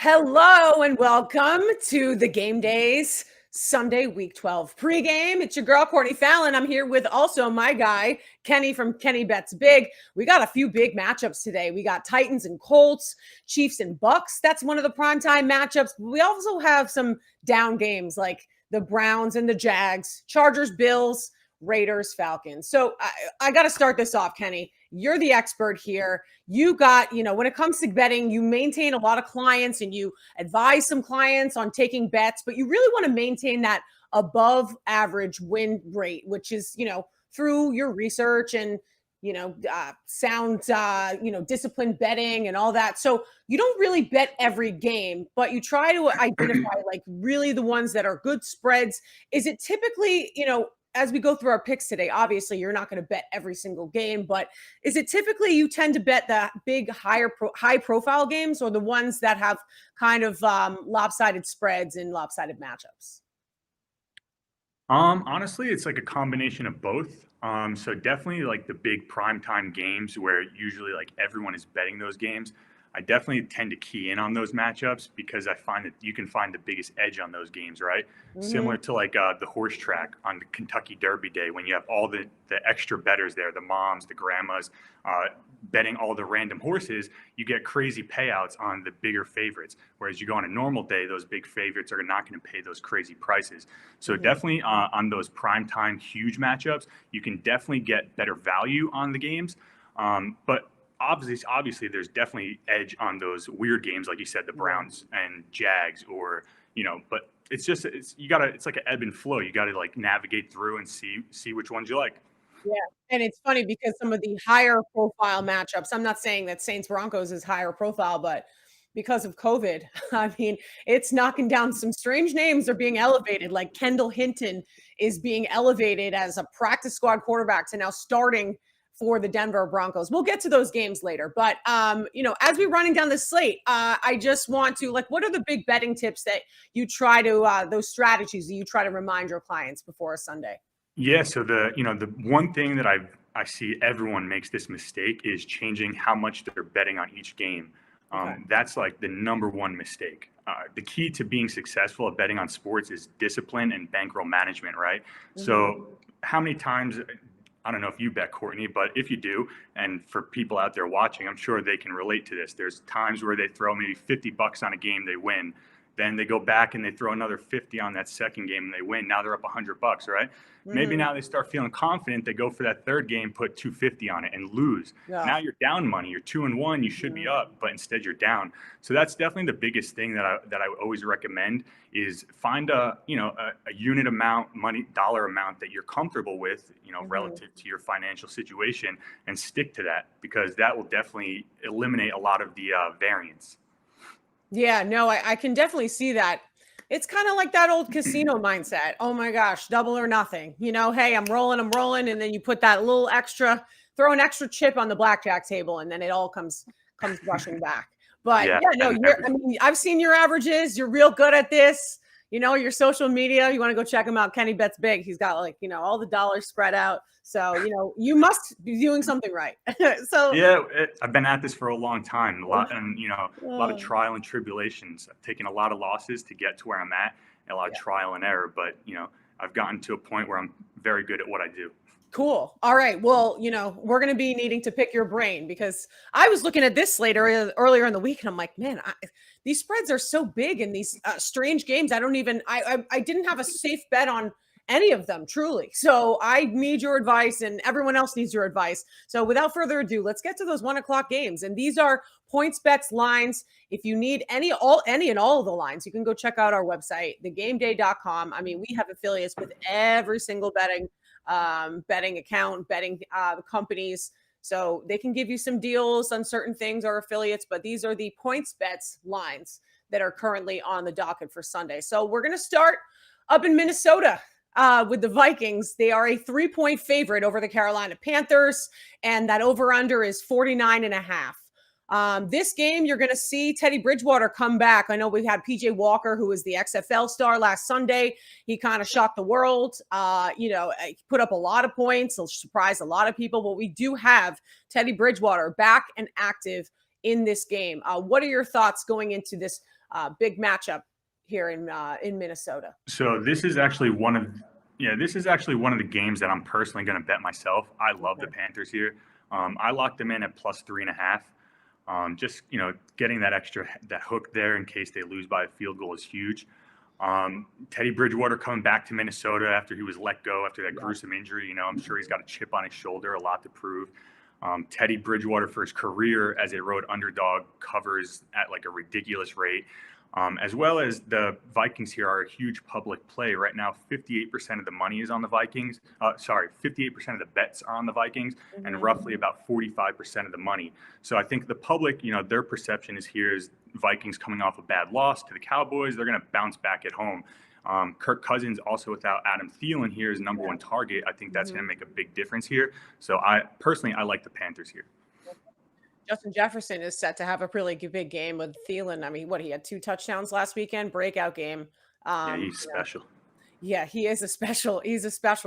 Hello and welcome to the Game Days Sunday Week 12 pregame. It's your girl, Courtney Fallon. I'm here with also my guy, Kenny from Kenny Bets Big. We got a few big matchups today. We got Titans and Colts, Chiefs and Bucks. That's one of the primetime matchups. We also have some down games like the Browns and the Jags, Chargers, Bills, Raiders, Falcons. So I got to start this off, Kenny. You're the expert here. You got, when it comes to betting, you maintain a lot of clients and you advise some clients on taking bets, but you really want to maintain that above average win rate, which is, through your research and, sound, disciplined betting and all that. So you don't really bet every game, but you try to identify like really the ones that are good spreads. Is it typically, as we go through our picks today, obviously you're not going to bet every single game, but is it typically you tend to bet the big high profile games or the ones that have kind of lopsided spreads and lopsided matchups? Honestly, it's like a combination of both. So definitely like the big primetime games where usually like everyone is betting those games. I definitely tend to key in on those matchups because I find that you can find the biggest edge on those games, right? Mm-hmm. Similar to like the horse track on the Kentucky Derby Day when you have all the extra bettors there, the moms, the grandmas, betting all the random horses, you get crazy payouts on the bigger favorites. Whereas you go on a normal day, those big favorites are not going to pay those crazy prices. So mm-hmm. definitely on those primetime huge matchups, you can definitely get better value on the games. But obviously there's definitely edge on those weird games like you said, the Browns and Jags, or but it's like an ebb and flow. You got to like navigate through and see which ones you like. Yeah, and it's funny because some of the higher profile matchups, I'm not saying that Saints Broncos is higher profile, but because of COVID, I mean, it's knocking down some strange names are being elevated. Like Kendall Hinton is being elevated as a practice squad quarterback to now starting for the Denver Broncos. We'll get to those games later. But, as we're running down the slate, I just want to, what are the big betting tips that you try to, those strategies that you try to remind your clients before a Sunday? Yeah. So the one thing that I see everyone makes this mistake is changing how much they're betting on each game. Okay. That's like the number one mistake. The key to being successful at betting on sports is discipline and bankroll management, right? Mm-hmm. So how many times, I don't know if you bet, Courtney, but if you do, and for people out there watching, I'm sure they can relate to this. There's times where they throw maybe $50 on a game, they win. Then they go back and they throw another 50 on that second game and they win. Now they're up $100, right? Mm-hmm. Maybe now they start feeling confident. They go for that third game, put 250 on it and lose. Yeah. Now you're down money. You're 2-1. You should be up, but instead you're down. So that's definitely the biggest thing that I always recommend is find a unit amount, dollar amount that you're comfortable with, relative to your financial situation, and stick to that, because that will definitely eliminate a lot of the variance. Yeah, no, I can definitely see that. It's kind of like that old casino mindset. Oh my gosh, double or nothing. Hey, I'm rolling. And then you put that little extra, throw an extra chip on the blackjack table, and then it all comes rushing back. But I've seen your averages. You're real good at this. Your social media, you want to go check him out. Kenny Bets Big. He's got all the dollars spread out. So, you must be doing something right. So yeah, I've been at this for a long time, a lot of trial and tribulations. I've taken a lot of losses to get to where I'm at, and a lot of trial and error. But, I've gotten to a point where I'm very good at what I do. Cool. All right. Well, we're going to be needing to pick your brain, because I was looking at this later earlier in the week and I'm like, man, these spreads are so big in these strange games. I didn't have a safe bet on any of them, truly. So I need your advice, and everyone else needs your advice. So without further ado, let's get to those 1:00 games. And these are points, bets, lines. If you need any and all of the lines, you can go check out our website, thegameday.com. I mean, we have affiliates with every single betting account, betting companies. So they can give you some deals on certain things, or affiliates, but these are the points, bets, lines that are currently on the docket for Sunday. So we're going to start up in Minnesota with the Vikings. They are a 3-point favorite over the Carolina Panthers, and that over-under is 49.5. This game, you're going to see Teddy Bridgewater come back. I know we had PJ Walker, who was the XFL star last Sunday. He kind of shocked the world. He put up a lot of points. He'll surprise a lot of people, but we do have Teddy Bridgewater back and active in this game. What are your thoughts going into this big matchup here in Minnesota. So this is actually one of the games that I'm personally going to bet myself. I love the Panthers here. I locked them in at +3.5. Just getting that hook there in case they lose by a field goal is huge. Teddy Bridgewater coming back to Minnesota after he was let go after that gruesome injury. I'm sure he's got a chip on his shoulder, a lot to prove. Teddy Bridgewater for his career as a road underdog covers at like a ridiculous rate. As well as the Vikings here are a huge public play. Right now, 58% of the money is on the Vikings. 58% of the bets are on the Vikings, and roughly about 45% of the money. So I think the public, their perception is here is Vikings coming off a bad loss to the Cowboys. They're going to bounce back at home. Kirk Cousins also without Adam Thielen here is number one target. I think that's going to make a big difference here. So I like the Panthers here. Justin Jefferson is set to have a really big game with Thielen. I mean, he had 2 touchdowns last weekend, breakout game. Yeah, he's special. Yeah, he's a special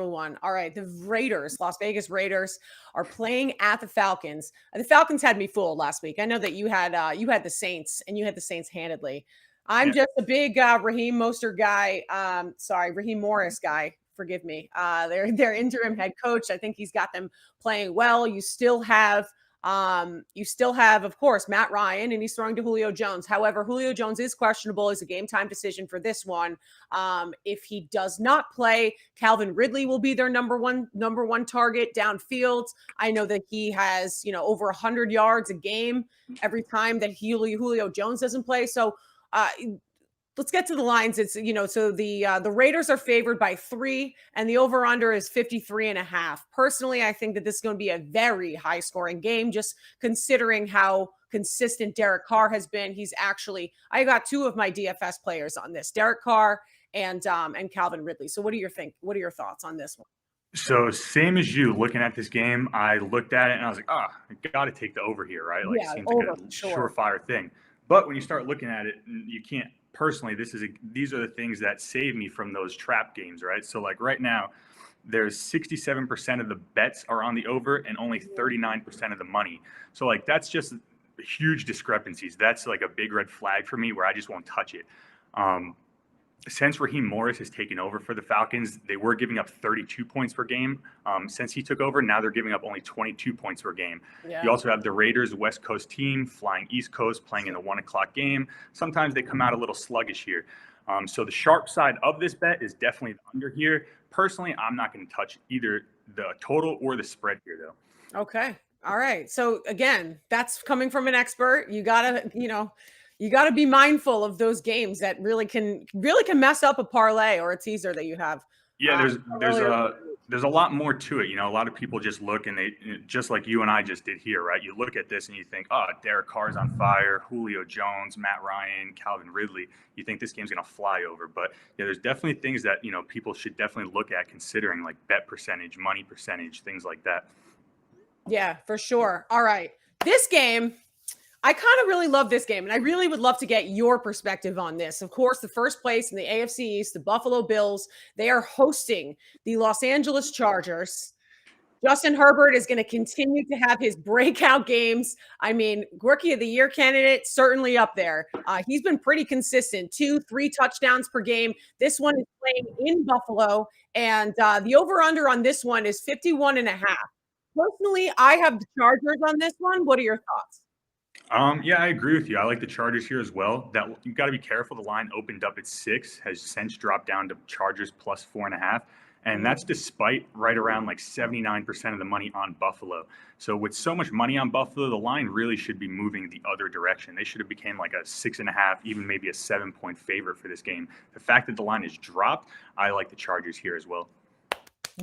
one. All right, the Raiders, Las Vegas Raiders are playing at the Falcons. The Falcons had me fooled last week. I know that you had the Saints, and you had the Saints handedly. I'm just a big Raheem Mostert guy. Raheem Morris guy. Forgive me. Their interim head coach. I think he's got them playing well. You still have, of course, Matt Ryan, and he's throwing to Julio Jones. However, Julio Jones is questionable. It's a game time decision for this one. If he does not play, Calvin Ridley will be their number one target downfield. I know that he has, over 100 yards a game every time that Julio Jones doesn't play. So, let's get to the lines. It's, so the Raiders are favored by 3 and the over under is 53.5. Personally, I think that this is going to be a very high scoring game, just considering how consistent Derek Carr has been. I got 2 of my DFS players on this, Derek Carr and Calvin Ridley. So what do you think? What are your thoughts on this one? So same as you, looking at this game, I looked at it and I was like, I got to take the over here, right? Like, seems like a surefire thing. But when you start looking at it, you can't. Personally, these are the things that save me from those trap games, right? So like right now, there's 67% of the bets are on the over and only 39% of the money. So like that's just huge discrepancies. That's like a big red flag for me where I just won't touch it. Since Raheem Morris has taken over for the Falcons, they were giving up 32 points per game. Since he took over, now they're giving up only 22 points per game. Yeah. You also have the Raiders, West Coast team, flying East Coast, playing in a 1 o'clock game. Sometimes they come out a little sluggish here. So the sharp side of this bet is definitely the under here. Personally, I'm not going to touch either the total or the spread here, though. Okay. All right. So again, that's coming from an expert. You gotta, you got to be mindful of those games that really can mess up a parlay or a teaser that you have. Yeah, there's a lot more to it. A lot of people just look and they, just like you and I just did here, right? You look at this and you think, Derek Carr's on fire, Julio Jones, Matt Ryan, Calvin Ridley. You think this game's going to fly over. But yeah, there's definitely things that, people should definitely look at considering, like bet percentage, money percentage, things like that. Yeah, for sure. All right. This game, I kind of really love this game, and I really would love to get your perspective on this. Of course, the first place in the AFC East, the Buffalo Bills, they are hosting the Los Angeles Chargers. Justin Herbert is going to continue to have his breakout games. I mean, Rookie of the Year candidate, certainly up there. He's been pretty consistent, 2-3 touchdowns per game. This one is playing in Buffalo, and the over-under on this one is 51.5. Personally, I have the Chargers on this one. What are your thoughts? Yeah, I agree with you. I like the Chargers here as well. That you got to be careful. The line opened up at 6, has since dropped down to Chargers plus 4.5. And that's despite right around like 79% of the money on Buffalo. So with so much money on Buffalo, the line really should be moving the other direction. They should have became like a 6.5, even maybe a 7-point favorite for this game. The fact that the line is dropped, I like the Chargers here as well.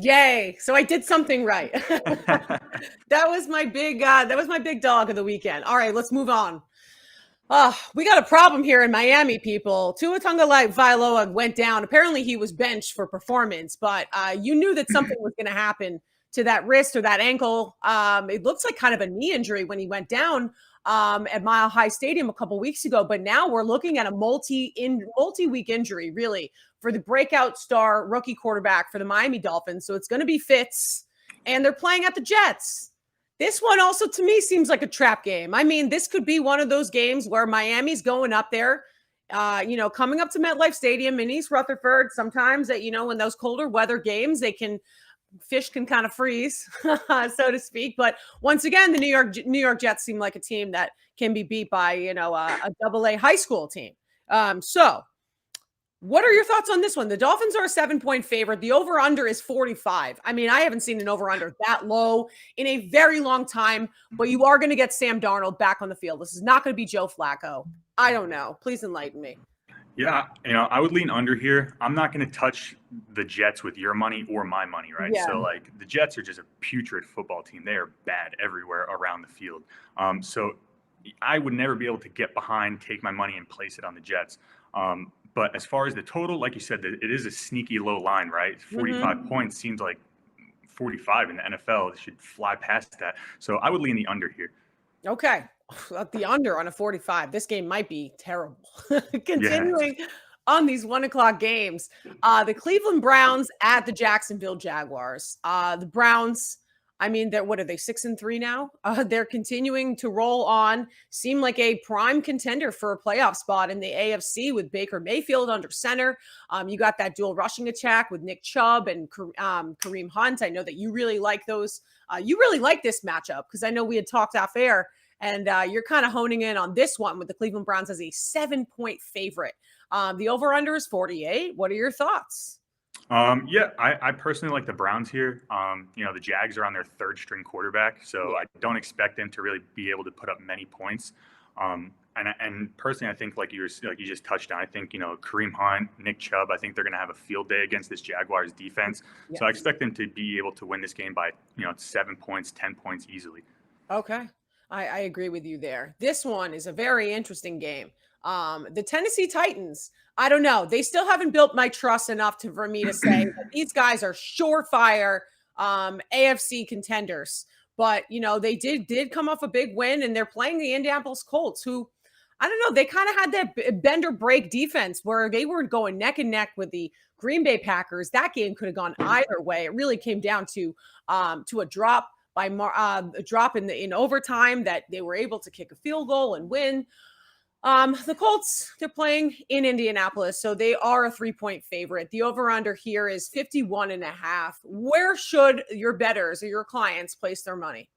Yay. So I did something right. That was my big dog of the weekend. All right, let's move on. We got a problem here in Miami, people. Tua Tagovailoa went down. Apparently he was benched for performance, but you knew that something was going to happen to that wrist or that ankle. It looks like kind of a knee injury when he went down at Mile High Stadium a couple weeks ago, but now we're looking at a multi-week injury, really, for the breakout star rookie quarterback for the Miami Dolphins. So it's going to be Fitz, and they're playing at the Jets. This one also, to me, seems like a trap game. I mean, this could be one of those games where Miami's going up there Coming up to MetLife Stadium in East Rutherford, sometimes that, in those colder weather games, fish can kind of freeze, so to speak. But once again, the New York Jets seem like a team that can be beat by, a AA high school team. So what are your thoughts on this one? The Dolphins are a 7-point favorite. The over-under is 45. I mean, I haven't seen an over-under that low in a very long time, but you are going to get Sam Darnold back on the field. This is not going to be Joe Flacco. I don't know. Please enlighten me. Yeah, I would lean under here. I'm not going to touch the Jets with your money or my money, right? Yeah. So, the Jets are just a putrid football team. They are bad everywhere around the field. So I would never be able to get behind, take my money, and place it on the Jets. But as far as the total, like you said, it is a sneaky low line, right? 45 points seems like 45 in the NFL. It should fly past that. So I would lean the under here. Okay. The under on a 45. This game might be terrible. Continuing on these 1:00 games, the Cleveland Browns at the Jacksonville Jaguars. The Browns, what are they, 6-3 now? They're continuing to roll on, seem like a prime contender for a playoff spot in the AFC with Baker Mayfield under center. You got that dual rushing attack with Nick Chubb and Kareem Hunt. I know that you really like those. You really like this matchup because I know we had talked off air, and you're kind of honing in on this one with the Cleveland Browns as a 7-point favorite. The over-under is 48. What are your thoughts? I personally like the Browns here. The Jags are on their third string quarterback, so I don't expect them to really be able to put up many points. And personally, I think like you just touched on, I think, Kareem Hunt, Nick Chubb, I think they're going to have a field day against this Jaguars defense. Yes. So I expect them to be able to win this game by, 7 points, 10 points easily. Okay. I agree with you there. This one is a very interesting game. The Tennessee Titans, I don't know. They still haven't built my trust enough for me to say that these guys are surefire AFC contenders. But, they did come off a big win, and they're playing the Indianapolis Colts, who, I don't know, they kind of had that bend or break defense where they were going neck and neck with the Green Bay Packers. That game could have gone either way. It really came down to a drop by a drop in overtime that they were able to kick a field goal and win. The Colts, they're playing in Indianapolis, so they are a 3-point favorite. The over-under here is 51.5. Where should your bettors or your clients place their money?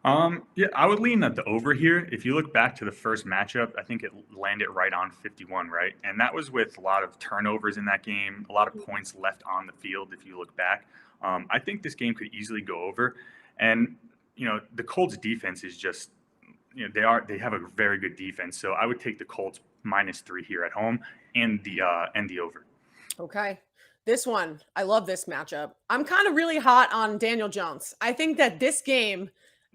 I would lean at the over here. If you look back to the first matchup, I think it landed right on 51, right? And that was with a lot of turnovers in that game, a lot of points left on the field if you look back. I think this game could easily go over. And, the Colts defense is just, they have a very good defense. So I would take the Colts -3 here at home and the over. Okay. This one, I love this matchup. I'm kind of really hot on Daniel Jones. I think that this game,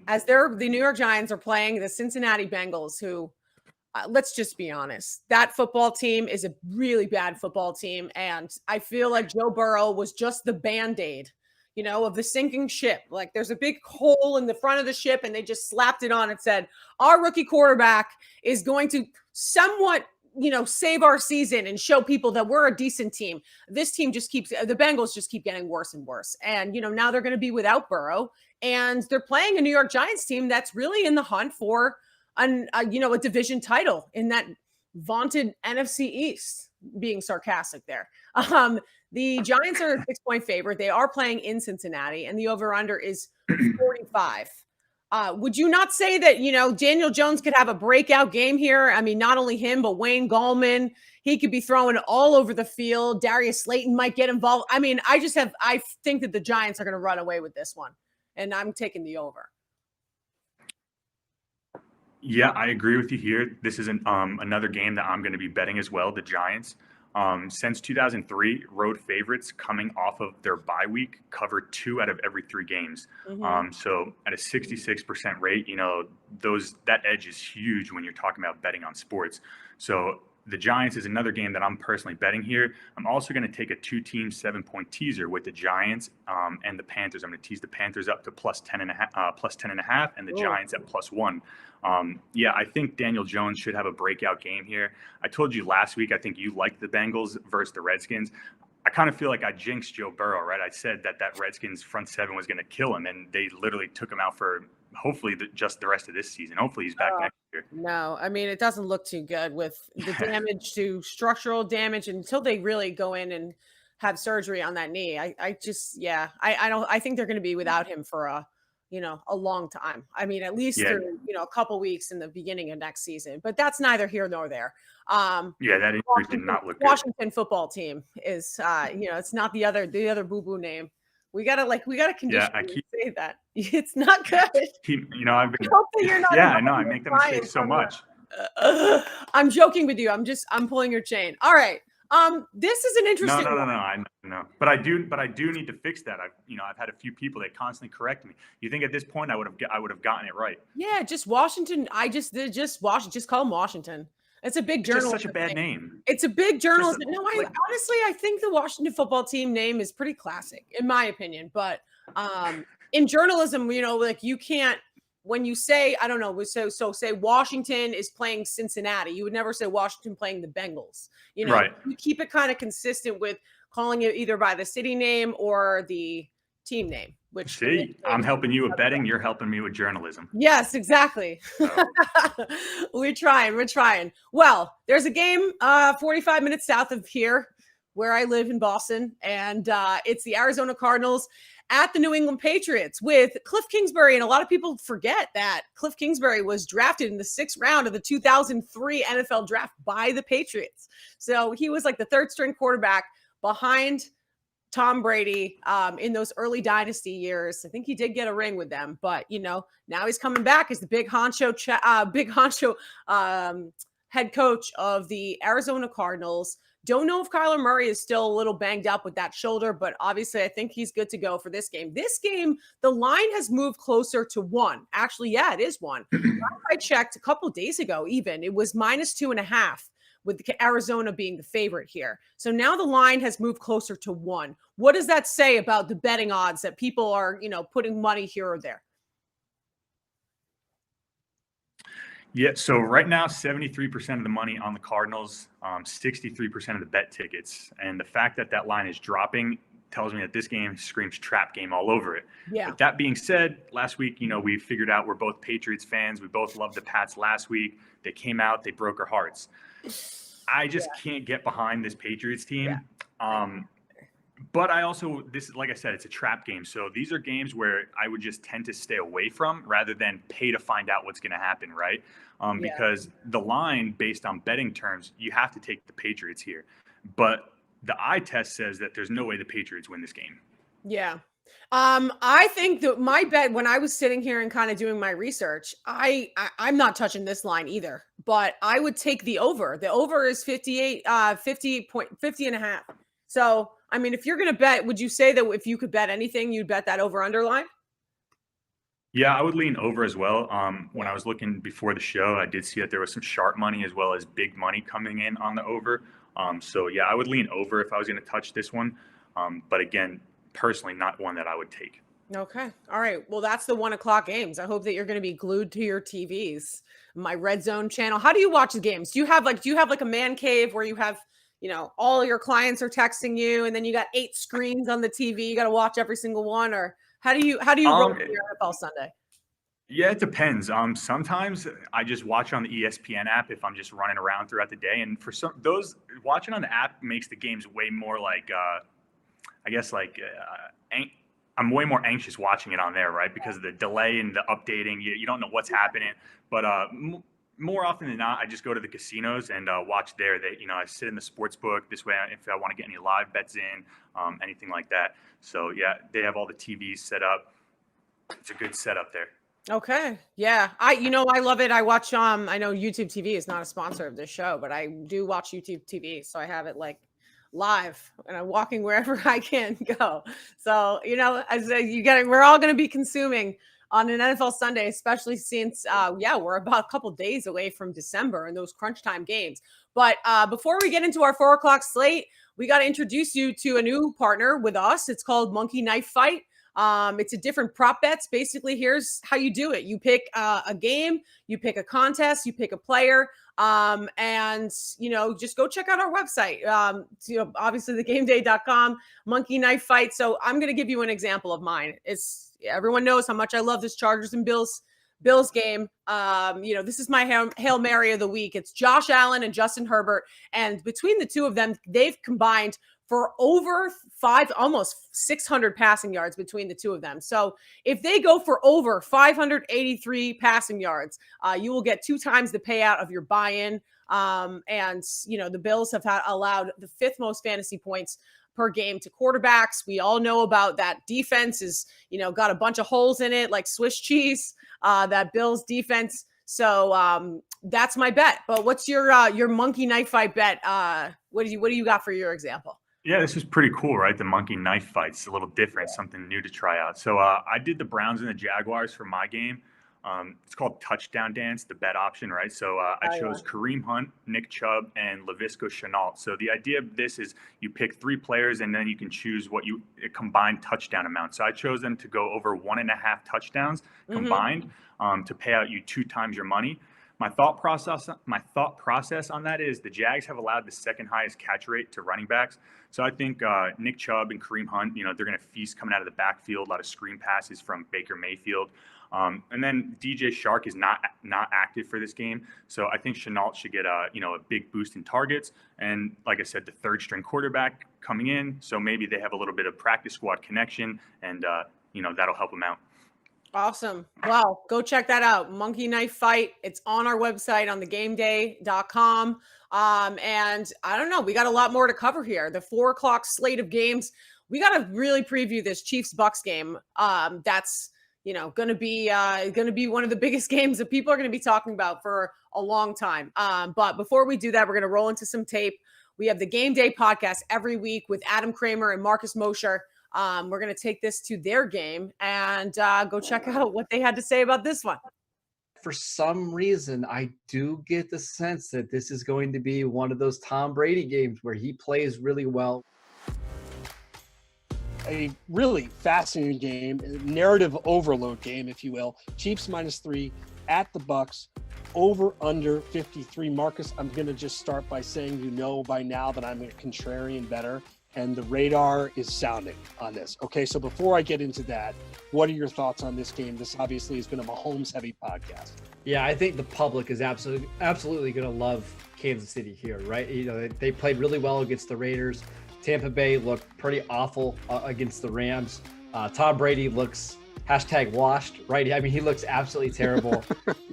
as the New York Giants are playing the Cincinnati Bengals, who, let's just be honest, that football team is a really bad football team. And I feel like Joe Burrow was just the Band-Aid, of the sinking ship. Like there's a big hole in the front of the ship, and they just slapped it on and said, our rookie quarterback is going to somewhat, save our season and show people that we're a decent team. This team the Bengals just keep getting worse and worse. And, now they're going to be without Burrow, and they're playing a New York Giants team that's really in the hunt for a division title in that vaunted NFC East, being sarcastic there. The Giants are a 6-point favorite. They are playing in Cincinnati, and the over-under is 45. Would you not say that, Daniel Jones could have a breakout game here? I mean, not only him, but Wayne Gallman. He could be throwing all over the field. Darius Slayton might get involved. I mean, I think that the Giants are going to run away with this one, and I'm taking the over. Yeah, I agree with you here. This is another game that I'm going to be betting as well, the Giants. Since 2003, road favorites coming off of their bye week cover 2 out of every 3 games. So at a 66% rate, that edge is huge when you're talking about betting on sports. So the Giants is another game that I'm personally betting here. I'm also going to take a 2-team 7-point teaser with the Giants and the Panthers. I'm going to tease the Panthers up to +10.5, and the Giants at +1. I think Daniel Jones should have a breakout game here. I told you last week, I think you liked the Bengals versus the Redskins. I kind of feel like I jinxed Joe Burrow, right? I said that Redskins front seven was going to kill him, and they literally took him out for hopefully just the rest of this season. Hopefully he's back next year. No, I mean, it doesn't look too good with the damage to structural damage until they really go in and have surgery on that knee. I just, yeah, I think they're going to be without him for a long time. I mean, at least through, a couple weeks in the beginning of next season, but that's neither here nor there. That injury did not look good. Washington football team is, it's not the other boo-boo name. We gotta condition say that. It's not good. I've been. I hope that you're not. Yeah, I know. I make that mistake so much. I'm joking with you. I'm pulling your chain. All right. This is an interesting. No. I know. But I do need to fix that. I've had a few people that constantly correct me. You think at this point I would have gotten it right? Yeah, just Washington. Just call him Washington. It's a big journalism. It's just such a bad name. It's a big journalism. Honestly, I think the Washington football team name is pretty classic, in my opinion. But in journalism, you can't, when you say, I don't know, so say Washington is playing Cincinnati, you would never say Washington playing the Bengals. Right. You keep it kind of consistent with calling it either by the city name or the team name. Which I'm helping you with betting. You're helping me with journalism. Yes, exactly. So. We're trying. Well, there's a game 45 minutes south of here where I live in Boston, and it's the Arizona Cardinals at the New England Patriots with Cliff Kingsbury. And a lot of people forget that Cliff Kingsbury was drafted in the 6th round of the 2003 NFL draft by the Patriots. So he was like the 3rd string quarterback behind Tom Brady in those early dynasty years. I think he did get a ring with them, but now he's coming back as the big honcho head coach of the Arizona Cardinals. Don't know if Kyler Murray is still a little banged up with that shoulder, but obviously I think he's good to go for this game. This game, the line has moved closer to 1. Actually, yeah, it is 1. I checked a couple days ago, even it was -2.5. with Arizona being the favorite here. So now the line has moved closer to 1. What does that say about the betting odds that people are, putting money here or there? Yeah, so right now, 73% of the money on the Cardinals, 63% of the bet tickets. And the fact that line is dropping tells me that this game screams trap game all over it. Yeah. But that being said, last week, we figured out we're both Patriots fans. We both loved the Pats last week. They came out, they broke our hearts. I just can't get behind this Patriots team. Yeah. But I also, like I said, it's a trap game. So these are games where I would just tend to stay away from rather than pay to find out what's going to happen, right? Because the line, based on betting terms, you have to take the Patriots here. But the eye test says that there's no way the Patriots win this game. Yeah. I think that my bet, when I was sitting here and kind of doing my research, I'm not touching this line either, but I would take the over. The over is 50 and a half. So, I mean, if you're going to bet, would you say that if you could bet anything, you'd bet that over underline? Yeah, I would lean over as well. When I was looking before the show, I did see that there was some sharp money as well as big money coming in on the over. So yeah, I would lean over if I was going to touch this one. But again, personally, not one that I would take. Okay. All right. Well, that's the 1 o'clock games. I hope that you're going to be glued to your TVs. My Red Zone channel. How do you watch the games? Do you have like a man cave where you have, all your clients are texting you and then you got 8 screens on the TV. You got to watch every single one, or how do you roll your NFL Sunday? Yeah, it depends. Sometimes I just watch on the ESPN app if I'm just running around throughout the day. And for those watching on the app makes the games way more like, I'm way more anxious watching it on there, right? Because of the delay and the updating, you don't know what's happening. But more often than not, I just go to the casinos and watch there. I sit in the sports book this way if I want to get any live bets in, anything like that. So yeah, they have all the TVs set up. It's a good setup there. Okay. Yeah. I love it. I watch, I know YouTube TV is not a sponsor of this show, but I do watch YouTube TV. So I have it like live and I'm walking wherever I can go. So, we're all going to be consuming on an NFL Sunday, especially since, we're about a couple days away from December and those crunch time games. But before we get into our 4 o'clock slate, we got to introduce you to a new partner with us. It's called Monkey Knife Fight. It's a different prop bets. Basically, here's how you do it. You pick a game, you pick a contest, you pick a player, and, just go check out our website. Obviously thegameday.com, monkey knife fight. So I'm going to give you an example of mine. Everyone knows how much I love this Chargers and Bills game. This is my Hail Mary of the week. It's Josh Allen and Justin Herbert. And between the two of them, they've combined for over almost 600 passing yards between the two of them. So if they go for over 583 passing yards, you will get 2 times the payout of your buy-in. The Bills have allowed the 5th most fantasy points per game to quarterbacks. We all know about that defense is, got a bunch of holes in it, like Swiss cheese, that Bills defense. So that's my bet. But what's your monkey knife fight bet? What do you got for your example? Yeah, this is pretty cool, right? The monkey knife fight's a little different, something new to try out. So I did the Browns and the Jaguars for my game. It's called Touchdown Dance, the bet option, right? So I chose Kareem Hunt, Nick Chubb, and Laviska Shenault. So the idea of this is you pick 3 players, and then you can choose what a combined touchdown amount. So I chose them to go over 1.5 touchdowns combined to pay out you 2 times your money. My thought process on that is the Jags have allowed the 2nd highest catch rate to running backs. So I think Nick Chubb and Kareem Hunt, they're going to feast coming out of the backfield, a lot of screen passes from Baker Mayfield. And then DJ Shark is not active for this game. So I think Shenault should get a big boost in targets. And like I said, the 3rd string quarterback coming in. So maybe they have a little bit of practice squad connection, and that'll help them out. Awesome. Well, go check that out. Monkey Knife Fight. It's on our website on thegameday.com. And I don't know, we got a lot more to cover here. The 4:00 slate of games. We got to really preview this Chiefs Bucks game. That's, going to be one of the biggest games that people are going to be talking about for a long time. But before we do that, we're going to roll into some tape. We have the Game Day podcast every week with Adam Kramer and Marcus Mosher. We're going to take this to their game and go check out what they had to say about this one. For some reason, I do get the sense that this is going to be one of those Tom Brady games where he plays really well. A really fascinating game, a narrative overload game, if you will. Chiefs -3 at the Bucks, over under 53. Marcus, I'm going to just start by saying by now that I'm a contrarian bettor. And the radar is sounding on this. Okay, so before I get into that, what are your thoughts on this game? This obviously has been a Mahomes-heavy podcast. Yeah, I think the public is absolutely going to love Kansas City here, right? They played really well against the Raiders. Tampa Bay looked pretty awful against the Rams. Tom Brady looks #washed, right? I mean, he looks absolutely terrible.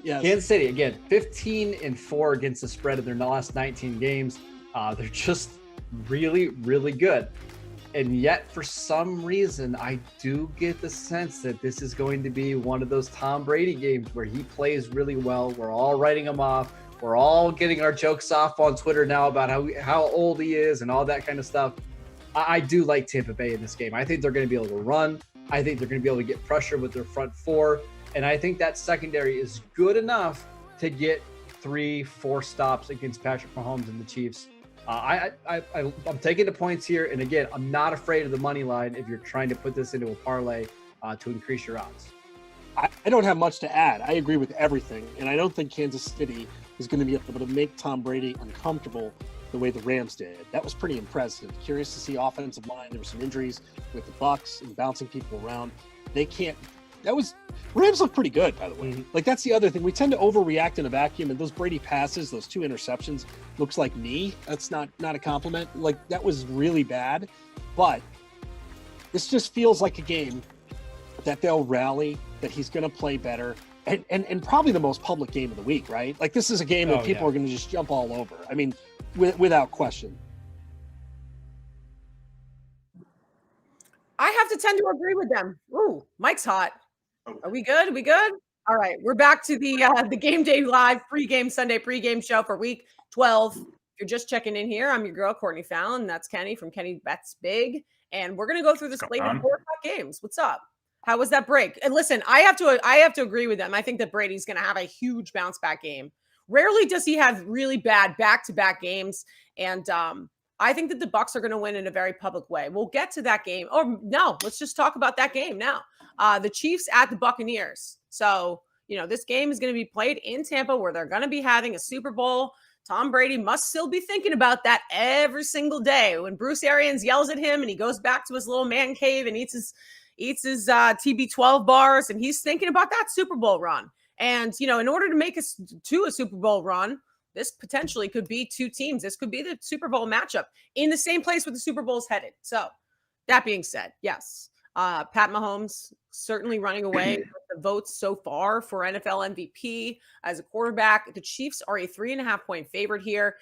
Yes. Kansas City, again, 15-4 against the spread of their last 19 games. They're just really, really good. And yet, for some reason, I do get the sense that this is going to be one of those Tom Brady games where he plays really well. We're all writing him off. We're all getting our jokes off on Twitter now about how old he is and all that kind of stuff. I do like Tampa Bay in this game. I think they're going to be able to run. I think they're going to be able to get pressure with their front 4. And I think that secondary is good enough to get 3-4 stops against Patrick Mahomes and the Chiefs. I'm taking the points here. And again, I'm not afraid of the money line if you're trying to put this into a parlay to increase your odds. I don't have much to add. I agree with everything. And I don't think Kansas City is going to be able to make Tom Brady uncomfortable the way the Rams did. That was pretty impressive. Curious to see offensive line. There were some injuries with the Bucks and bouncing people around. Rams look pretty good, by the way. Mm-hmm. Like, that's the other thing. We tend to overreact in a vacuum, and those Brady passes, those 2 interceptions, looks like me. That's not a compliment. Like, that was really bad. But this just feels like a game that they'll rally, that he's going to play better, and probably the most public game of the week, right? Like, this is a game that people are going to just jump all over. I mean, without question. I have to tend to agree with them. Ooh, Mike's hot. Are we good? Are we good? All right, we're back to the Game Day Live Sunday pregame show for Week 12. If you're just checking in here, I'm your girl, Courtney Fallon. That's Kenny from Kenny Bets Big. And we're going to go through the slate of 4 games. What's up? How was that break? And listen, I have to agree with them. I think that Brady's going to have a huge bounce back game. Rarely does he have really bad back-to-back games. And I think that the Bucs are going to win in a very public way. We'll get to that game. Or no, let's just talk about that game now. The Chiefs at the Buccaneers. So, this game is going to be played in Tampa, where they're going to be having a Super Bowl. Tom Brady must still be thinking about that every single day. When Bruce Arians yells at him and he goes back to his little man cave and eats his TB12 bars, and he's thinking about that Super Bowl run. And, in order to make us to a Super Bowl run, this potentially could be two teams. This could be the Super Bowl matchup in the same place where the Super Bowl is headed. So that being said, yes, Pat Mahomes certainly running away with the votes so far for NFL MVP as a quarterback. The Chiefs are a 3.5-point favorite here.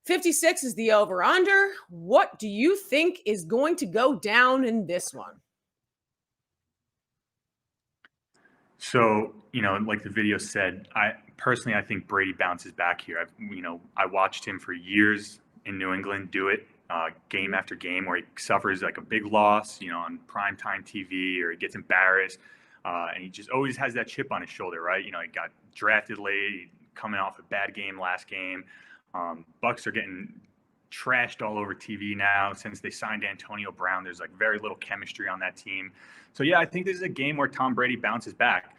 56 is the over-under. What do you think is going to go down in this one? So, like the video said, I think Brady bounces back here. I watched him for years in New England do it game after game, where he suffers like a big loss, on primetime TV, or he gets embarrassed. And he just always has that chip on his shoulder, right? He got drafted late, coming off a bad game last game. Bucs are getting trashed all over TV now since they signed Antonio Brown. There's like very little chemistry on that team. So yeah, I think this is a game where Tom Brady bounces back.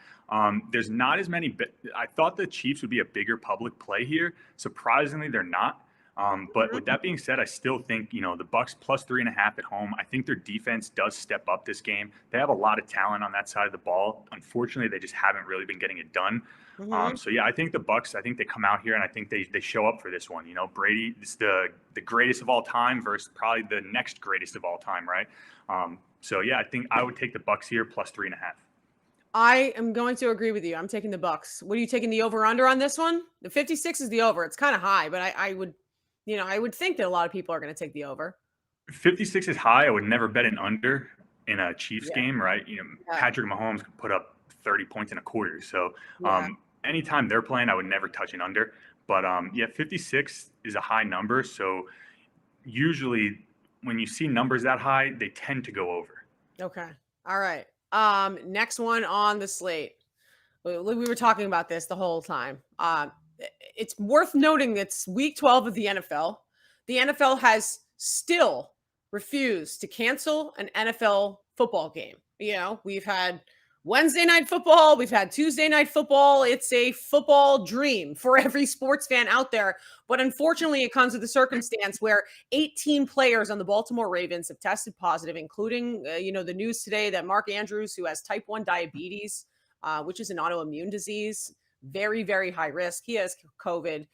There's not as many. I thought the Chiefs would be a bigger public play here. Surprisingly, they're not. But with that being said, I still think, the Bucs plus 3.5 at home. I think their defense does step up this game. They have a lot of talent on that side of the ball. Unfortunately, they just haven't really been getting it done. So yeah, I think the Bucs, I think they come out here and I think they show up for this one. Brady is the greatest of all time versus probably the next greatest of all time, right? So yeah, I think I would take the Bucs here plus 3.5. I am going to agree with you. I'm taking the Bucs. What are you taking, the over/under on this one? The 56 is the over. It's kind of high, but I would think that a lot of people are going to take the over. 56 is high. I would never bet an under in a Chiefs game, right? Patrick Mahomes could put up 30 points in a quarter. So anytime they're playing, I would never touch an under. But 56 is a high number. So usually when you see numbers that high, they tend to go over. Okay. All right. Next one on the slate. We were talking about this the whole time. It's worth noting it's week 12 of the NFL. The NFL has still refused to cancel an NFL football game. We've had Wednesday night football. We've had Tuesday night football. It's a football dream for every sports fan out there. But unfortunately, it comes with a circumstance where 18 players on the Baltimore Ravens have tested positive, including, the news today that Mark Andrews, who has type 1 diabetes, which is an autoimmune disease, very, very high risk. He has COVID.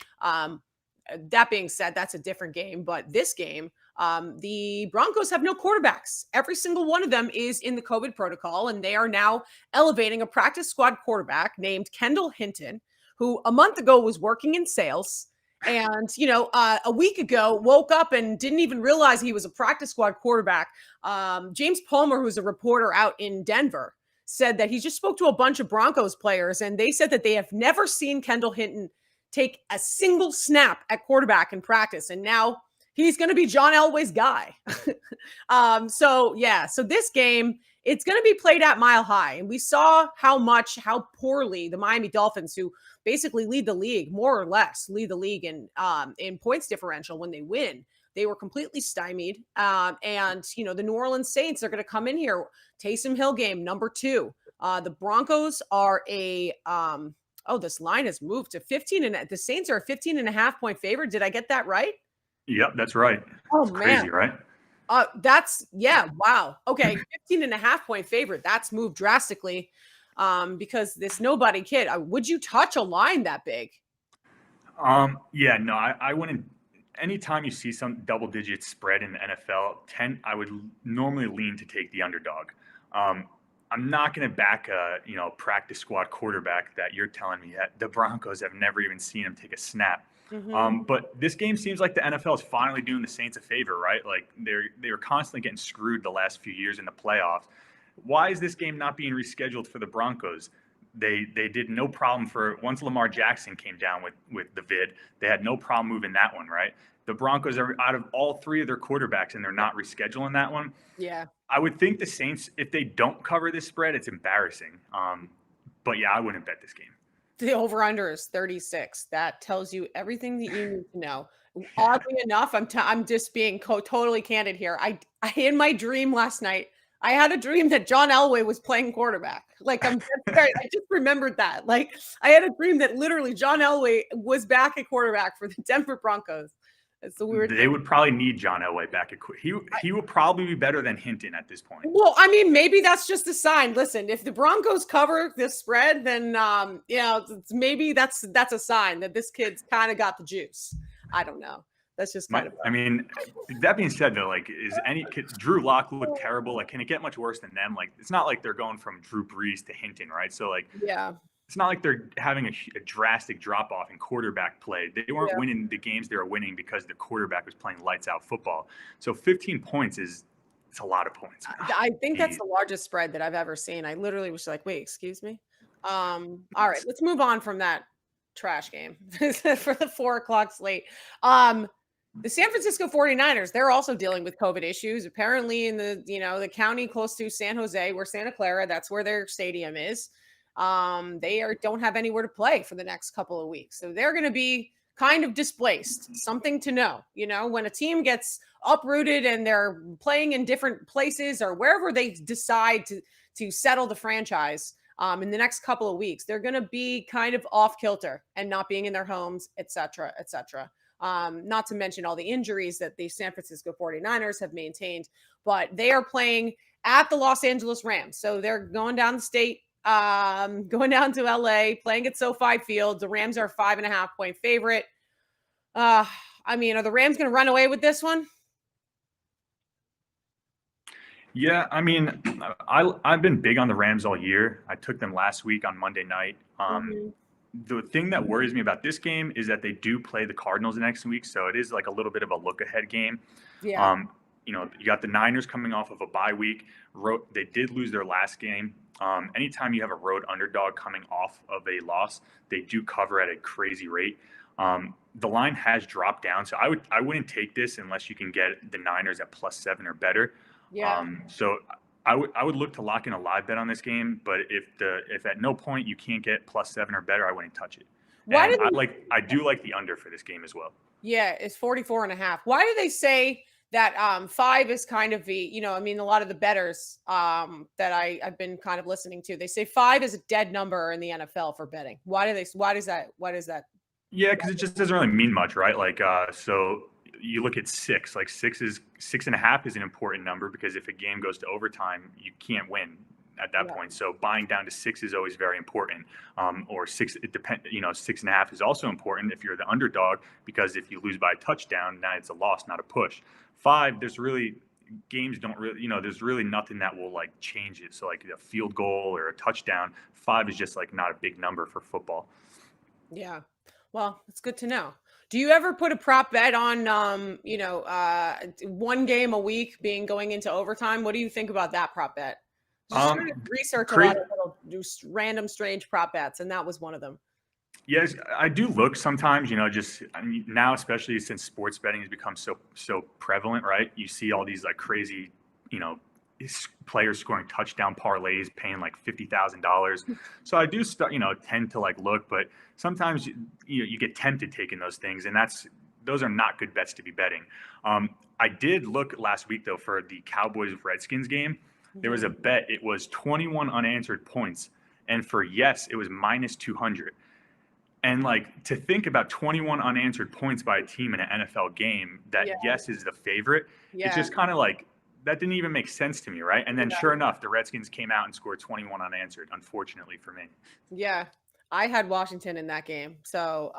That being said, that's a different game. But this game, the Broncos have no quarterbacks. Every single one of them is in the COVID protocol, and they are now elevating a practice squad quarterback named Kendall Hinton, who a month ago was working in sales. And, a week ago woke up and didn't even realize he was a practice squad quarterback. James Palmer, who's a reporter out in Denver, said that he just spoke to a bunch of Broncos players, and they said that they have never seen Kendall Hinton take a single snap at quarterback in practice. And now he's going to be John Elway's guy. So this game, it's going to be played at Mile High. And we saw how poorly the Miami Dolphins, who basically lead the league, more or less lead the league in points differential when they win, they were completely stymied. And the New Orleans Saints are going to come in here. Taysom Hill game, number 2. The Broncos are this line has moved to 15, and the Saints are a 15.5-point favorite. Did I get that right? Yep, that's right. Oh, it's man. Crazy, right? Wow. Okay, 15.5-point favorite. That's moved drastically because this nobody kid. Would you touch a line that big? I wouldn't. Anytime you see some double-digit spread in the NFL, I would normally lean to take the underdog. I'm not going to back a practice squad quarterback that you're telling me that the Broncos have never even seen him take a snap. But this game seems like the NFL is finally doing the Saints a favor, right? Like they were constantly getting screwed the last few years in the playoffs. Why is this game not being rescheduled for the Broncos? They did no problem once Lamar Jackson came down with the vid, they had no problem moving that one, right? The Broncos are out of all 3 of their quarterbacks, and they're not rescheduling that one. Yeah. I would think the Saints, if they don't cover this spread, it's embarrassing. But yeah, I wouldn't bet this game. The over-under is 36. That tells you everything that you need to know. Oddly enough, I'm just being totally candid here. I in my dream last night, I had a dream that John Elway was playing quarterback. Like I just remembered that. Like I had a dream that literally John Elway was back at quarterback for the Denver Broncos. It's the weird. They would probably need John Elway back at he would probably be better than Hinton at this point. Well, I mean, maybe that's just a sign. Listen, if the Broncos cover this spread, then maybe that's a sign that this kid's kind of got the juice. I don't know. That's just kind of. I mean, that being said, though, like, Drew Lock look terrible? Like, can it get much worse than them? Like, it's not like they're going from Drew Brees to Hinton, right? So, like, yeah. It's not like they're having a drastic drop off in quarterback play. They weren't winning the games they were winning because the quarterback was playing lights out football. So 15 points it's a lot of points. I think that's the largest spread that I've ever seen. I literally was like, wait, excuse me. All right, let's move on from that trash game for the 4:00 slate. The San Francisco 49ers, they're also dealing with COVID issues. Apparently in the county close to San Jose, where Santa Clara, that's where their stadium is. They don't have anywhere to play for the next couple of weeks. So they're going to be kind of displaced. Something to know, when a team gets uprooted and they're playing in different places or wherever they decide to settle the franchise in the next couple of weeks, they're going to be kind of off kilter and not being in their homes, et cetera, et cetera. Not to mention all the injuries that the San Francisco 49ers have maintained, but they are playing at the Los Angeles Rams. So they're going down the state, going down to LA, playing at SoFi Field. The Rams are 5.5-point favorite. I mean, are the Rams going to run away with this one? Yeah, I mean, I've been big on the Rams all year. I took them last week on Monday night. The thing that worries me about this game is that they do play the Cardinals next week, so it is like a little bit of a look-ahead game. Yeah. You got the Niners coming off of a bye week. They did lose their last game. Anytime you have a road underdog coming off of a loss, they do cover at a crazy rate. The line has dropped down, so I wouldn't take this unless you can get the Niners at +7 or better. Yeah. So I would look to lock in a live bet on this game, but if at no point you can't get +7 or better, I wouldn't touch it. I do like the under for this game as well. Yeah, it's 44.5. Why do they say that 5 is kind of the, I mean, a lot of the bettors that I've been kind of listening to, they say 5 is a dead number in the NFL for betting. Why does that? Yeah, because it just doesn't really mean much, right? Like, so you look at 6, like 6.5 is an important number because if a game goes to overtime, you can't win at that point. So buying down to 6 is always very important. Or 6, it depends. 6.5 is also important if you're the underdog because if you lose by a touchdown, now it's a loss, not a push. 5, there's really nothing that will like change it. So like a field goal or a touchdown, 5 is just like not a big number for football. Yeah, well, it's good to know. Do you ever put a prop bet on, one game a week going into overtime? What do you think about that prop bet? Just trying to research a lot of little random strange prop bets, and that was one of them. Yes, I do look sometimes, now, especially since sports betting has become so prevalent, right? You see all these like crazy, players scoring touchdown parlays, paying like $50,000. So I do tend to like look, but sometimes you get tempted taking those things, and those are not good bets to be betting. I did look last week though for the Cowboys-Redskins game. There was a bet. It was 21 unanswered points, and for yes, it was -200. And like to think about 21 unanswered points by a team in an NFL game that yes is the favorite, it's just kind of like that didn't even make sense to me, right? And then sure enough, the Redskins came out and scored 21 unanswered, unfortunately for me. Yeah, I had Washington in that game. So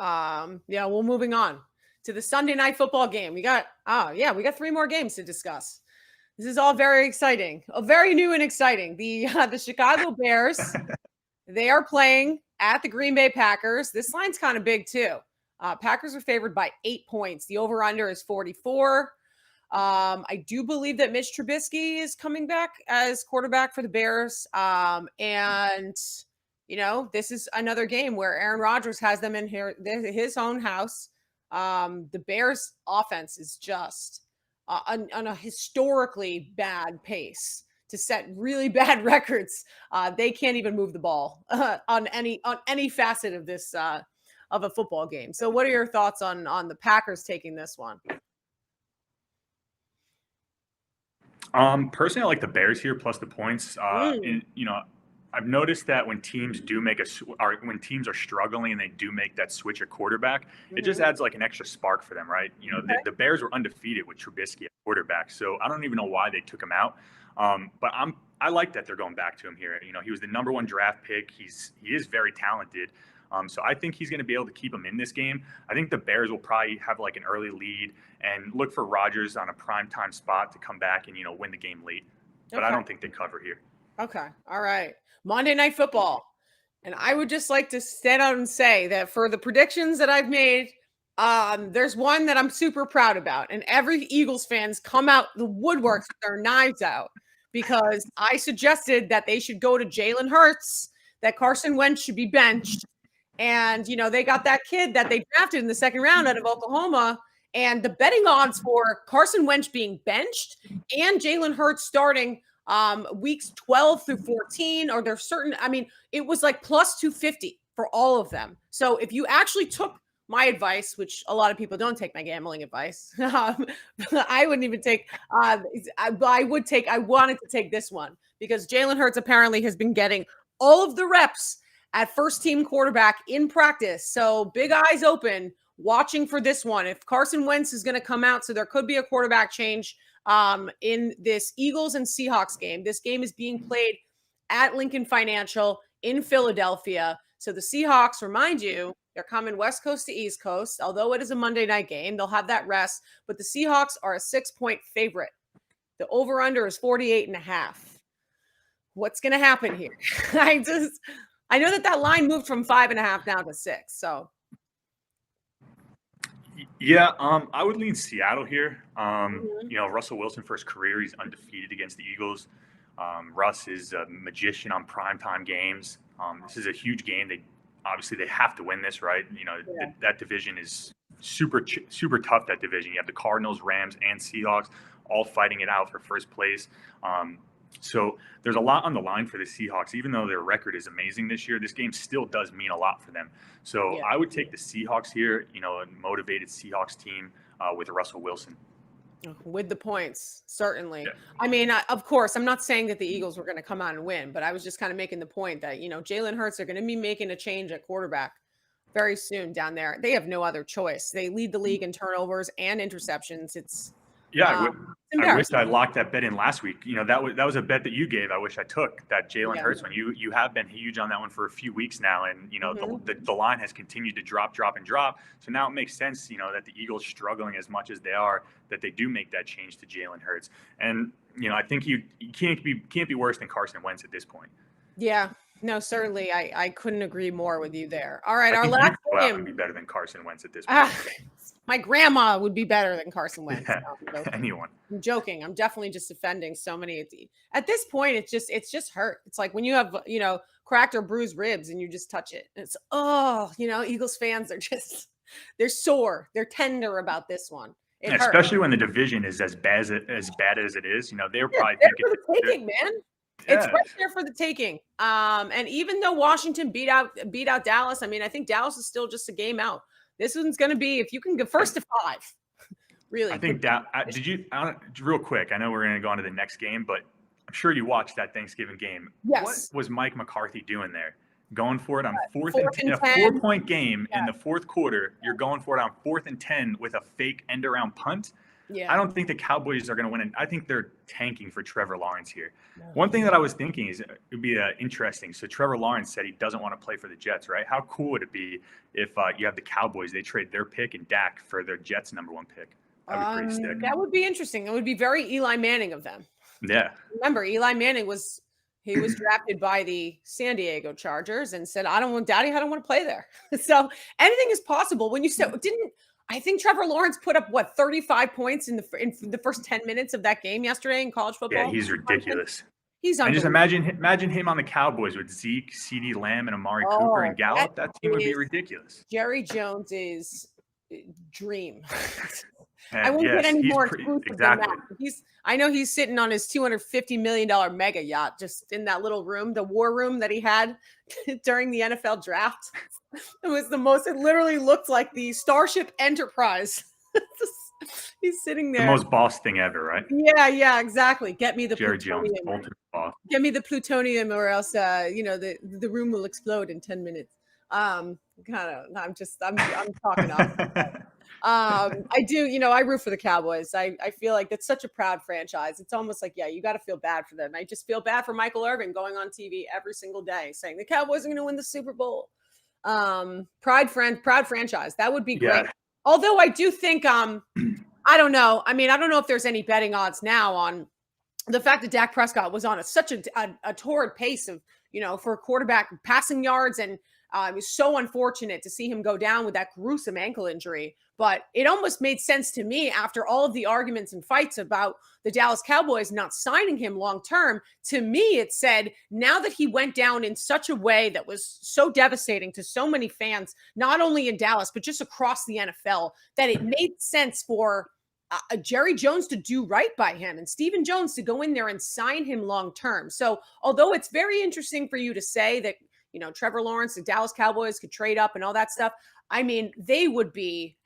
we're moving on to the Sunday night football game. We got 3 more games to discuss. This is all very exciting, very new and exciting. The Chicago Bears, they are playing at the Green Bay Packers. This line's kind of big too. Packers are favored by 8 points. The over-under is 44. I do believe that Mitch Trubisky is coming back as quarterback for the Bears. And this is another game where Aaron Rodgers has them in his own house. The Bears offense is just on a historically bad pace to set really bad records. They can't even move the ball on any facet of this of a football game. So what are your thoughts on the Packers taking this one? Personally, I like the Bears here plus the points. I've noticed that when teams do make when teams are struggling and they do make that switch at quarterback, it just adds like an extra spark for them, right? The Bears were undefeated with Trubisky at quarterback, so I don't even know why they took him out. But I like that they're going back to him here. He was the #1 draft pick. He is very talented. So I think he's going to be able to keep him in this game. I think the Bears will probably have like an early lead and look for Rodgers on a primetime spot to come back and win the game late. But I don't think they cover here. Okay. All right. Monday Night Football. And I would just like to stand out and say that for the predictions that I've made, there's one that I'm super proud about. And every Eagles fans come out the woodworks with their knives out because I suggested that they should go to Jalen Hurts, that Carson Wentz should be benched. And, they got that kid that they drafted in the second round out of Oklahoma. And the betting odds for Carson Wentz being benched and Jalen Hurts starting weeks 12 through 14, or there's certain, it was like plus 250 for all of them. So if you actually took my advice, which a lot of people don't take my gambling advice, I wouldn't even take, I wanted to take this one because Jalen Hurts apparently has been getting all of the reps at first team quarterback in practice. So big eyes open, watching for this one. If Carson Wentz is going to come out, so there could be a quarterback change in this Eagles and Seahawks game. This game is being played at Lincoln Financial in Philadelphia. So the Seahawks, remind you, they're coming West Coast to East Coast. Although it is a Monday night game, they'll have that rest. But the Seahawks are a 6-point favorite. The over-under is 48.5. What's going to happen here? I know that line moved from 5.5 down to 6. So. Yeah, I would lean Seattle here. Russell Wilson for his career, he's undefeated against the Eagles. Russ is a magician on primetime games. This is a huge game. They have to win this, right? That division is super tough, that division. You have the Cardinals, Rams, and Seahawks all fighting it out for first place. So there's a lot on the line for the Seahawks. Even though their record is amazing this year, this game still does mean a lot for them. So I would take the Seahawks here, a motivated Seahawks team with Russell Wilson. With the points, certainly. Yeah. Of course, I'm not saying that the Eagles were going to come out and win, but I was just kind of making the point that, Jalen Hurts are going to be making a change at quarterback very soon down there. They have no other choice. They lead the league in turnovers and interceptions. I wish I locked that bet in last week. That was a bet that you gave. I wish I took that Jalen Hurts one. You have been huge on that one for a few weeks now, and the line has continued to drop. So now it makes sense, that the Eagles struggling as much as they are, that they do make that change to Jalen Hurts. And I think you can't be worse than Carson Wentz at this point. Yeah. No, certainly. I couldn't agree more with you there. All right, our last game would be better than Carson Wentz at this point. My grandma would be better than Carson Wentz. Yeah, anyone. I'm joking. I'm definitely just defending so many. At this point, it's just hurt. It's like when you have, cracked or bruised ribs and you just touch it. It's, Eagles fans are they're sore. They're tender about this one. Especially when the division is as bad as it is. They're probably thinking for the taking, man. Yeah. It's right there for the taking. And even though Washington beat out Dallas, I think Dallas is still just a game out. This one's going to be, if you can go first to 5, really. I think real quick, I know we're going to go on to the next game, but I'm sure you watched that Thanksgiving game. Yes. What was Mike McCarthy doing there? Going for it on fourth and 10, a 4-point game in the fourth quarter. You're going for it on 4th and 10 with a fake end around punt. Yeah. I don't think the Cowboys are going to win. I think they're tanking for Trevor Lawrence here. No. One thing that I was thinking is it would be interesting. So Trevor Lawrence said he doesn't want to play for the Jets, right? How cool would it be if you have the Cowboys, they trade their pick and Dak for their Jets' #1 pick? That would be pretty sick. That would be interesting. It would be very Eli Manning of them. Yeah. Remember, Eli Manning was drafted by the San Diego Chargers and said, I don't want to play there. So anything is possible. When you said, I think Trevor Lawrence put up 35 points in the first 10 minutes of that game yesterday in college football. Yeah, he's ridiculous. He's and just imagine him on the Cowboys with Zeke, CeeDee Lamb, and Amari Cooper and Gallup. That team would be ridiculous. Jerry Jones's dream. I won't yes, get any he's more pretty exclusive exactly. than that. I know he's sitting on his $250 million mega yacht, just in that little room, the war room that he had during the NFL draft. It was the most. It literally looked like the Starship Enterprise. He's sitting The there. most boss thing ever, right? Yeah, exactly. Get me the Jerry Jones, plutonium. ultimate boss. Get me the plutonium, or else, the room will explode in 10 minutes. I'm talking off. I do, I root for the Cowboys. I feel like that's such a proud franchise. It's almost like, yeah, you got to feel bad for them. I just feel bad for Michael Irvin going on TV every single day saying the Cowboys are going to win the Super Bowl. Proud franchise. That would be great. Yeah. Although I do think, I don't know. I mean, I don't know if there's any betting odds now on the fact that Dak Prescott was on such a torrid pace of, for a quarterback passing yards. And it was so unfortunate to see him go down with that gruesome ankle injury. But it almost made sense to me after all of the arguments and fights about the Dallas Cowboys not signing him long term. To me, it said now that he went down in such a way that was so devastating to so many fans, not only in Dallas, but just across the NFL, that it made sense for Jerry Jones to do right by him and Stephen Jones to go in there and sign him long term. So although it's very interesting for you to say that, Trevor Lawrence, the Dallas Cowboys could trade up and all that stuff, I mean, they would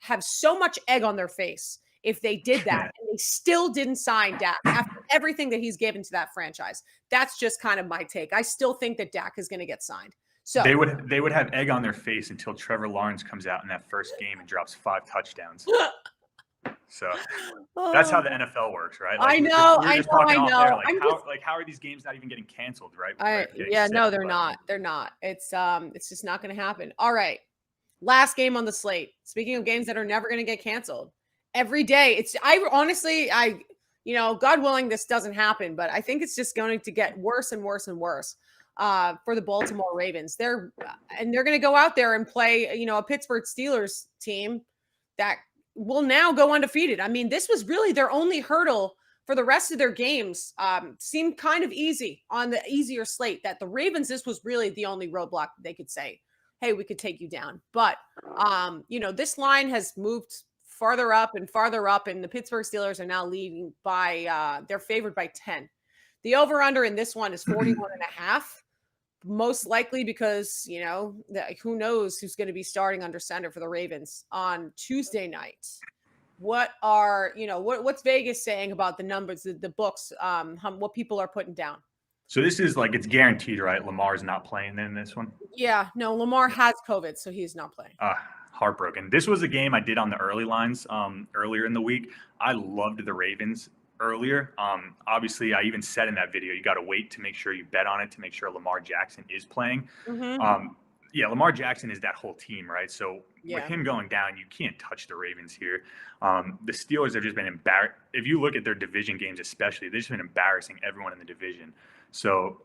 have so much egg on their face if they did that and they still didn't sign Dak after everything that he's given to that franchise. That's just kind of my take. I still think that Dak is going to get signed. So they would have egg on their face until Trevor Lawrence comes out in that first game and drops 5 touchdowns. So that's how the NFL works, right? I know. How are these games not even getting canceled, right? No, they're not. They're not. It's just not going to happen. All right. Last game on the slate. Speaking of games that are never going to get canceled, every day God willing, this doesn't happen, but I think it's just going to get worse and worse and worse for the Baltimore Ravens. They're going to go out there and play, a Pittsburgh Steelers team that will now go undefeated. I mean, this was really their only hurdle for the rest of their games. Seemed kind of easy on the easier slate, that the Ravens, this was really the only roadblock that they could say, hey, we could take you down. But, this line has moved farther up, and the Pittsburgh Steelers are now leading by, they're favored by 10. The over-under in this one is 41.5. Most likely because, who knows who's going to be starting under center for the Ravens on Tuesday night. What are, what's Vegas saying about the numbers, the books, what people are putting down? So this is like, it's guaranteed, right? Lamar's not playing in this one? Yeah, no, Lamar has COVID, so he's not playing. Heartbroken. This was a game I did on the early lines earlier in the week. I loved the Ravens earlier. Obviously, I even said in that video, you got to wait to make sure you bet on it to make sure Lamar Jackson is playing. Lamar Jackson is that whole team, right? So with him going down, you can't touch the Ravens here. The Steelers have just been embarrassed. If you look at their division games especially, they've just been embarrassing everyone in the division. So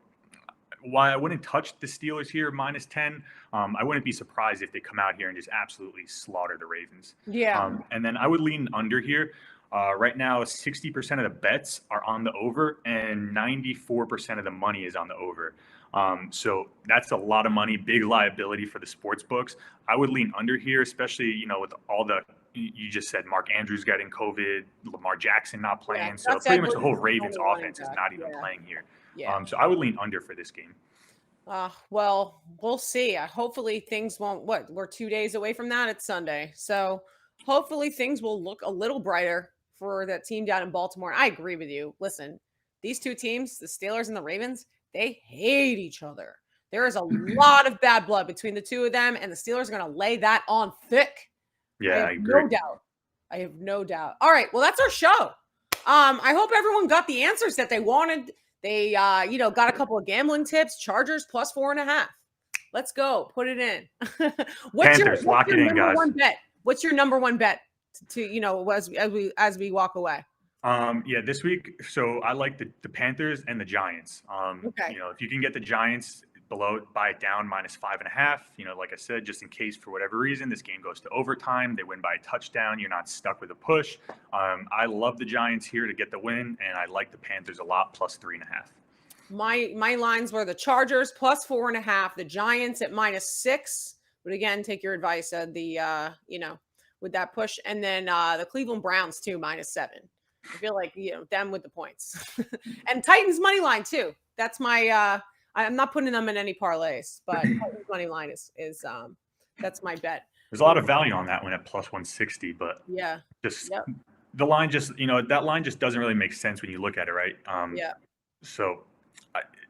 while I wouldn't touch the Steelers here minus 10, I wouldn't be surprised if they come out here and just absolutely slaughter the Ravens. And then I would lean under here. Right now, 60% of the bets are on the over and 94% of the money is on the over. So that's a lot of money, big liability for the sports books. I would lean under here, especially, with all the, you just said Mark Andrews getting COVID, Lamar Jackson not playing. So pretty much the whole Ravens offense is not even playing here. So I would lean under for this game. Well, we'll see. Hopefully things won't, we're 2 days away from that. It's Sunday. So hopefully things will look a little brighter for that team down in Baltimore. I agree with you. Listen, these two teams, the Steelers and the Ravens, they hate each other. There is a lot of bad blood between the two of them, and the Steelers are going to lay that on thick. I agree. I have no doubt. All right. Well, that's our show. I hope everyone got the answers that they wanted. They, got a couple of gambling tips. Chargers plus 4.5. Let's go. Put it in. Panthers, lock it in, guys. What's your number one bet to as we walk away? This week, so I like the Panthers and the Giants. If you can get the Giants below, buy it down minus 5.5. Like I said, just in case for whatever reason this game goes to overtime, they win by a touchdown, you're not stuck with a push. I love the Giants here to get the win, and I like the Panthers a lot, plus 3.5. My lines were the Chargers plus 4.5, the Giants at minus 6. But again, take your advice. with that push. And then the Cleveland Browns too, -7. I feel like, them with the points. And Titans money line too. That's my I'm not putting them in any parlays, but Titans money line is that's my bet. There's a lot of value on that one at +160, but Yeah. just Yep. the line just, that line just doesn't really make sense when you look at it, right? Yeah. So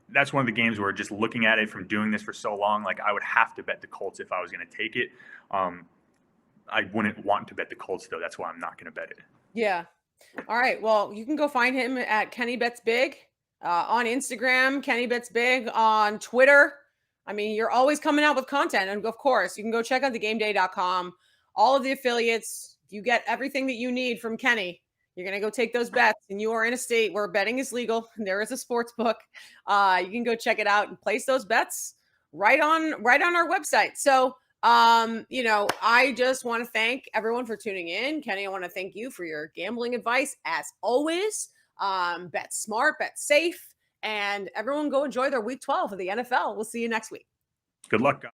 that's one of the games where just looking at it from doing this for so long, like I would have to bet the Colts if I was going to take it. I wouldn't want to bet the Colts though. That's why I'm not going to bet it. Yeah. All right. Well, you can go find him at Kenny Bets Big on Instagram, Kenny Bets Big on Twitter. I mean, you're always coming out with content. And of course, you can go check out thegameday.com. All of the affiliates, you get everything that you need from Kenny. You're going to go take those bets, and you are in a state where betting is legal and there is a sports book. You can go check it out and place those bets right on our website. So, I just want to thank everyone for tuning in. Kenny, I want to thank you for your gambling advice as always. Bet smart, bet safe, and everyone go enjoy their week 12 of the NFL. We'll see you next week. Good luck, guys.